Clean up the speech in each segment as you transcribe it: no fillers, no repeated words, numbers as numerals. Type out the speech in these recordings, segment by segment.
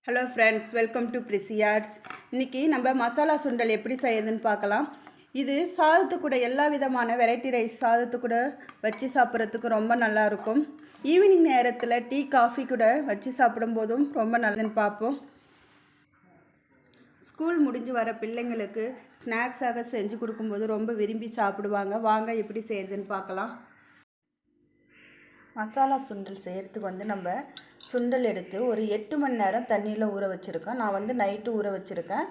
Hello friends, welcome to பிரிசி arts. இன்றைக்கி நம்ம மசாலா சுண்டல் எப்படி செய்யுதுன்னு பார்க்கலாம். இது சாதத்து கூட எல்லா விதமான வெரைட்டி ரைஸ் சாதத்து கூட வச்சு சாப்பிட்றதுக்கு ரொம்ப நல்லாயிருக்கும். ஈவினிங் நேரத்தில் டீ காஃபி கூட வச்சு சாப்பிடும்போதும் ரொம்ப நல்லதுன்னு பார்ப்போம். ஸ்கூல் முடிஞ்சு வர பிள்ளைங்களுக்கு ஸ்நாக்ஸாக செஞ்சு கொடுக்கும்போது ரொம்ப விரும்பி சாப்பிடுவாங்க. வாங்க எப்படி செய்யுதுன்னு பார்க்கலாம். மசாலா சுண்டல் செய்கிறதுக்கு நம்ம சுண்டல் எடுத்து ஒரு 8 மணி நேரம் தண்ணியில் ஊற வச்சுருக்கேன். நான் நைட்டு ஊற வச்சுருக்கேன்.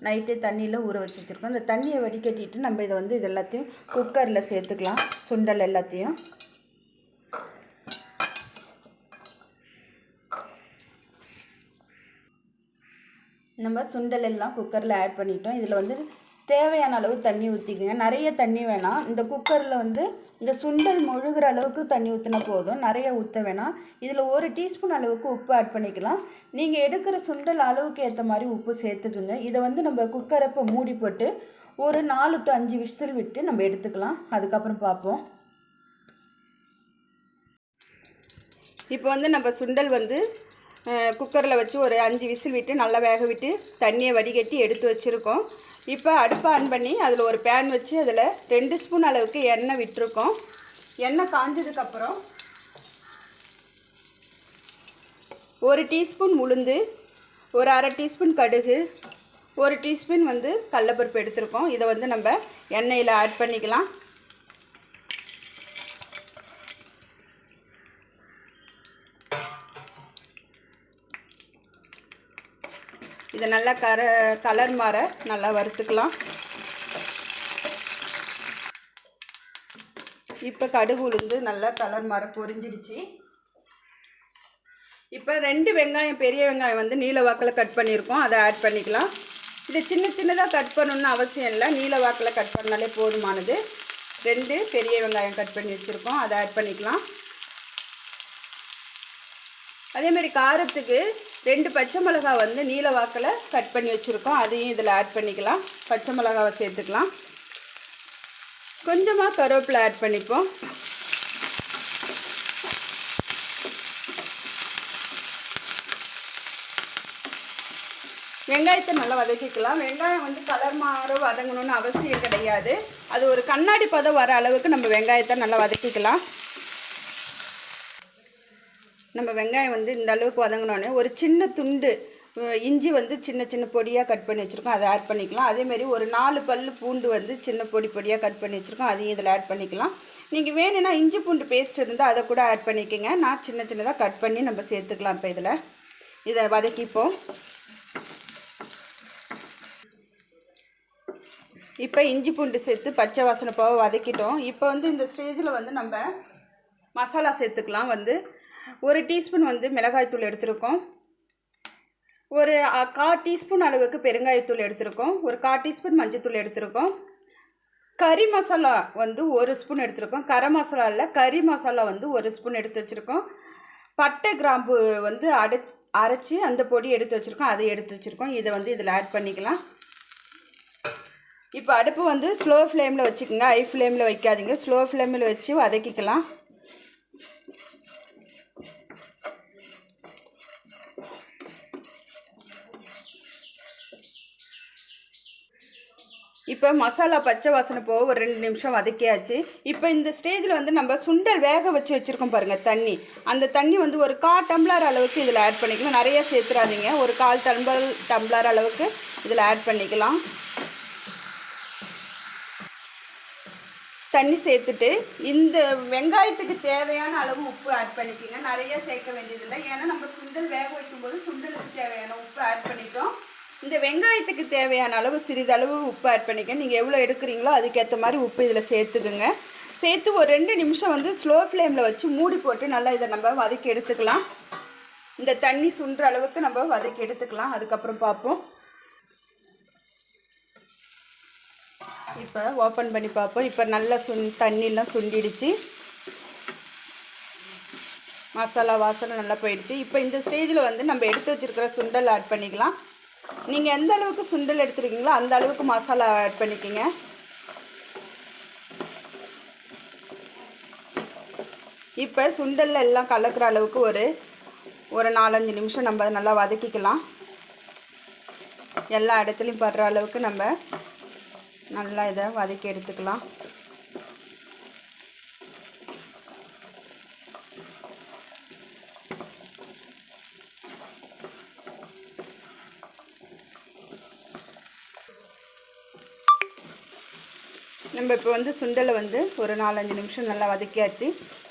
நைட்டே தண்ணியில் ஊற வச்சுருக்கோம். இந்த தண்ணியை வடிகட்டிட்டு நம்ம இது எல்லாத்தையும் குக்கரில் சேர்த்துக்கலாம். சுண்டல் எல்லாத்தையும் நம்ம சுண்டல் எல்லாம் குக்கரில் ஆட் பண்ணிட்டோம். இதில் தேவையான அளவு தண்ணி ஊற்றிக்குங்க. நிறைய தண்ணி வேணாம். இந்த குக்கரில் இந்த சுண்டல் முழுகிற அளவுக்கு தண்ணி ஊற்றினா போதும், நிறைய ஊற்ற வேணாம். இதில் 1 டீஸ்பூன் அளவுக்கு உப்பு ஆட் பண்ணிக்கலாம். நீங்கள் எடுக்கிற சுண்டல் அளவுக்கு ஏற்ற மாதிரி உப்பு சேர்த்துக்குங்க. இதை நம்ம குக்கரை இப்போ மூடி போட்டு ஒரு 4 to 5 விசில் விட்டு நம்ம எடுத்துக்கலாம். அதுக்கப்புறம் பார்ப்போம். இப்போ நம்ம சுண்டல் குக்கரில் வச்சு ஒரு 5 விசில் விட்டு நல்லா வேக விட்டு தண்ணியை வடிகட்டி எடுத்து வச்சுருக்கோம். இப்போ அடுப்பை ஆன் பண்ணி அதில் ஒரு பேன் வச்சு அதில் 2 ஸ்பூன் அளவுக்கு எண்ணெய் விட்டுருக்கோம். எண்ணெய் காஞ்சதுக்கப்புறம் 1 டீஸ்பூன் உளுந்து, ஒரு 1/2 டீஸ்பூன் கடுகு, 1 டீஸ்பூன் கடலைப்பருப்பு எடுத்துருக்கோம். இதை நம்ம எண்ணெயில் ஆட் பண்ணிக்கலாம். இதை நல்லா கலர் மாற நல்லா வறுத்துக்கலாம். இப்போ கடுகு உளுந்து நல்லா கலர் மாற பொரிஞ்சிடுச்சு. இப்போ 2 வெங்காயம், பெரிய வெங்காயம் நீல வாக்கில் கட் பண்ணியிருக்கோம். அதை ஆட் பண்ணிக்கலாம். இதை சின்னதாக கட் பண்ணணுன்னு அவசியம் இல்லை. நீல வாக்கில் கட் பண்ணாலே போதுமானது. 2 பெரிய வெங்காயம் கட் பண்ணி வச்சுருக்கோம். அதை ஆட் பண்ணிக்கலாம். அதேமாதிரி காரத்துக்கு 2 பச்சை மிளகாய் நீல வாக்கில் கட் பண்ணி வச்சுருக்கோம். அதையும் இதில் ஆட் பண்ணிக்கலாம். பச்சை மிளகாவை சேர்த்துக்கலாம். கொஞ்சமாக கருவேப்பிலை ஆட் பண்ணிப்போம். வெங்காயத்தை நல்லா வதக்கிக்கலாம். வெங்காயம் கலர் மாற வதங்கணும்னு அவசியம் கிடையாது. அது ஒரு கண்ணாடி பதம் வர அளவுக்கு நம்ம வெங்காயத்தை நல்லா வதக்கிக்கலாம். நம்ம வெங்காயம் இந்த அளவுக்கு வதங்கினோடனே ஒரு சின்ன துண்டு இஞ்சி சின்ன பொடியாக கட் பண்ணி வச்சுருக்கோம். அதை ஆட் பண்ணிக்கலாம். அதேமாதிரி ஒரு 4 பல் பூண்டு சின்ன பொடியாக கட் பண்ணி வச்சுருக்கோம். அதையும் இதில் ஆட் பண்ணிக்கலாம். நீங்கள் வேணும்னா இஞ்சி பூண்டு பேஸ்ட் இருந்தால் அதை கூட ஆட் பண்ணிக்கோங்க. நான் சின்னதாக கட் பண்ணி நம்ம சேர்த்துக்கலாம். இப்போ இதை வதக்கிப்போம். இப்போ இஞ்சி பூண்டு சேர்த்து பச்சை வாசனை போக வதக்கிட்டோம். இப்போ இந்த ஸ்டேஜில் நம்ம மசாலா சேர்த்துக்கலாம். 1 டீஸ்பூன் மிளகாய்த்தூள் எடுத்துருக்கோம். ஒரு 1/4 டீஸ்பூன் அளவுக்கு பெருங்காயத்தூள் எடுத்துருக்கோம். ஒரு 1/4 டீஸ்பூன் மஞ்சத்தூள் எடுத்துருக்கோம். கறி மசாலா 1 ஸ்பூன் எடுத்துருக்கோம். கரம் மசாலா இல்லை, கறி மசாலா 1 ஸ்பூன் எடுத்து வச்சுருக்கோம். பட்டை கிராம்பு அரைச்சி அந்த பொடி எடுத்து வச்சுருக்கோம். அதை எடுத்து வச்சுருக்கோம். இதை இதில் ஆட் பண்ணிக்கலாம். இப்போ அடுப்பு ஸ்லோ ஃப்ளேமில் வச்சுக்கோங்க. ஹை ஃப்ளேமில் வைக்காதீங்க. ஸ்லோ ஃப்ளேமில் வச்சு வதக்கிக்கலாம். இப்போ மசாலா பச்சை வாசனை போக ஒரு 2 நிமிஷம் வதக்கியாச்சு. இப்போ இந்த ஸ்டேஜில் நம்ம சுண்டல் வேக வச்சு வச்சுருக்கோம் பாருங்கள் தண்ணி. அந்த தண்ணி ஒரு 1/4 டம்ளர் அளவுக்கு இதில் ஆட் பண்ணிக்கலாம். நிறைய சேர்த்துறாதீங்க. ஒரு 1/4 டம்ளர் அளவுக்கு இதில் ஆட் பண்ணிக்கலாம். தண்ணி சேர்த்துட்டு இந்த வெங்காயத்துக்கு தேவையான அளவு உப்பு ஆட் பண்ணிக்கோங்க. நிறைய சேர்க்க வேண்டியதில்லை. ஏன்னா நம்ம சுண்டல் வேக வைக்கும்போது சுண்டலுக்கு தேவையான உப்பு ஆட் பண்ணிட்டோம். இந்த வெங்காயத்துக்கு தேவையான அளவு சிறிதளவு உப்பு ஆட் பண்ணிக்க. நீங்கள் எவ்வளோ எடுக்கிறீங்களோ அதுக்கேற்ற மாதிரி உப்பு இதில் சேர்த்துக்குங்க. சேர்த்து ஒரு 2 நிமிஷம் ஸ்லோ ஃப்ளேமில் வச்சு மூடி போட்டு நல்லா இதை நம்ம வதக்கி எடுத்துக்கலாம். இந்த தண்ணி சுண்டுற அளவுக்கு நம்ம வதக்கி எடுத்துக்கலாம். அதுக்கப்புறம் பார்ப்போம். இப்போ ஓப்பன் பண்ணி பார்ப்போம். இப்போ நல்லா தண்ணியெலாம் சுண்டிடுச்சு. மசாலா வாசனை நல்லா போயிடுச்சு. இப்போ இந்த ஸ்டேஜில் நம்ம எடுத்து வச்சுருக்கிற சுண்டல் ஆட் பண்ணிக்கலாம். நீங்கள் எந்த அளவுக்கு சுண்டல் எடுத்துருக்கீங்களோ அந்த அளவுக்கு மசாலா ஆட் பண்ணிக்கோங்க. இப்போ சுண்டலில் எல்லாம் கலக்கிற அளவுக்கு ஒரு 4-5 நிமிஷம் நம்ம நல்லா வதக்கிக்கலாம். எல்லா இடத்துலையும் படுற அளவுக்கு நம்ம நல்லா இதை வதக்கி எடுத்துக்கலாம். நம்ம இப்போ வந்து சுண்டலை வந்து ஒரு 4-5 நிமிஷம் நல்லா வதக்கியாச்சு.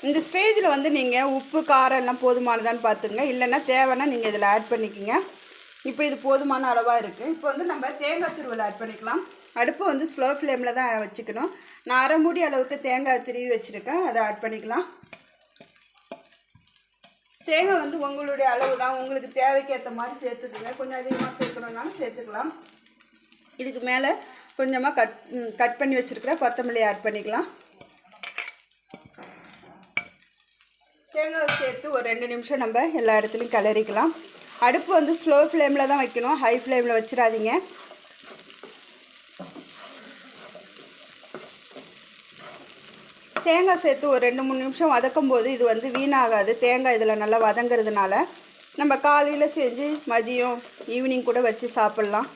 இந்த ஸ்டேஜில் வந்து நீங்கள் உப்பு காரம் எல்லாம் போதுமானதான்னு பார்த்துங்க. இல்லைன்னா தேவைன்னா நீங்கள் இதில் ஆட் பண்ணிக்கோங்க. இப்போ இது போதுமான அளவாக இருக்குது. இப்போ வந்து நம்ம தேங்காய் துருவல் ஆட் பண்ணிக்கலாம். அடுப்பு வந்து ஸ்லோ ஃப்ளேமில் தான் வச்சுக்கணும். நான் 1/2 மூடி அளவுக்கு தேங்காய் துருவி வச்சுருக்கேன், அதை ஆட் பண்ணிக்கலாம். தேங்காய் வந்து உங்களுடைய அளவு தான், உங்களுக்கு தேவைக்கேற்ற மாதிரி சேர்த்துக்குங்க. கொஞ்சம் அதிகமாக சேர்க்கணுன்னாலும் சேர்த்துக்கலாம். இதுக்கு மேலே கொஞ்சமாக கட் பண்ணி வச்சுருக்கிற கொத்தமல்லி ஆட் பண்ணிக்கலாம். தேங்காய் சேர்த்து ஒரு 2 நிமிஷம் நம்ம எல்லா இடத்துலையும் கிளறிக்கலாம். அடுப்பு வந்து ஸ்லோ ஃப்ளேமில் தான் வைக்கணும், ஹை ஃப்ளேமில் வச்சிடாதீங்க. தேங்காய் சேர்த்து ஒரு 2-3 நிமிஷம் வதக்கும் போது இது வந்து வீணாகாது. தேங்காய் இதில் நல்லா வதங்கிறதுனால நம்ம காலையில் செஞ்சு மதியம் ஈவினிங் கூட வச்சு சாப்பிட்லாம்.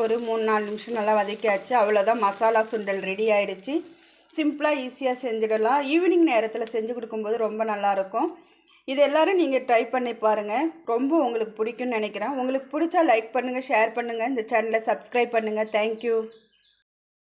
ஒரு 3-4 நிமிஷம் நல்லா வதக்கியாச்சு. அவ்வளோதான், மசாலா சுண்டல் ரெடி ஆகிடுச்சு. சிம்பிளாக ஈஸியாக செஞ்சிடலாம். ஈவினிங் நேரத்தில் செஞ்சு கொடுக்கும்போது ரொம்ப நல்லாயிருக்கும். இது எல்லோரும் நீங்கள் ட்ரை பண்ணி பாருங்கள். ரொம்ப உங்களுக்கு பிடிக்கும்னு நினைக்கிறேன். உங்களுக்கு பிடிச்சா லைக் பண்ணுங்கள், ஷேர் பண்ணுங்கள், இந்த சேனலை சப்ஸ்கிரைப் பண்ணுங்கள். தேங்க்யூ.